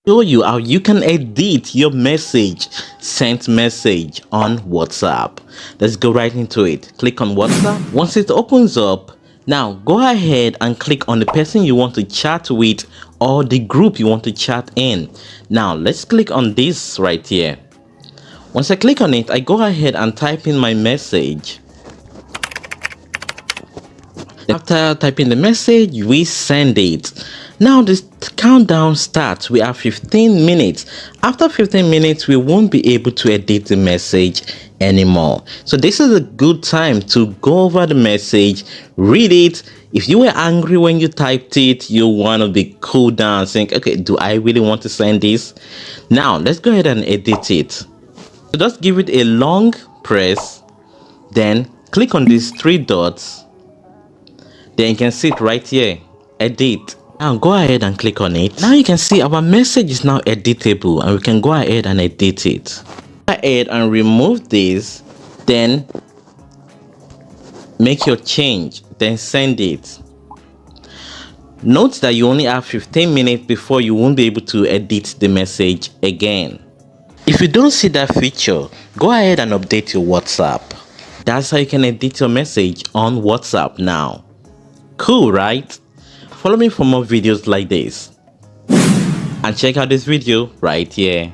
Show you how you can edit your message, sent message on WhatsApp. Let's go right into it. Click on WhatsApp. Once it opens up, now go ahead and click on the person you want to chat with or the group you want to chat in. Now let's click on this right here. Once I click on it, I go ahead and type in my message. After typing the message, we send it. Now the countdown starts. We have 15 minutes. After 15 minutes, we won't be able to edit the message anymore. So this is a good time to go over the message, read it. If you were angry when you typed it, you want to be cool down and think, okay, do I really want to send this? Now let's go ahead and edit it. So just give it a long press, then click on these three dots. Then you can see it right here, edit. Now go ahead and click on it. Now you can see our message is now editable and we can go ahead and edit it. Go ahead and remove this, then make your change, then send it. Note that you only have 15 minutes before you won't be able to edit the message again. If you don't see that feature, go ahead and update your WhatsApp. That's how you can edit your message on WhatsApp now. Cool, right? Follow me for more videos like this and check out this video right here.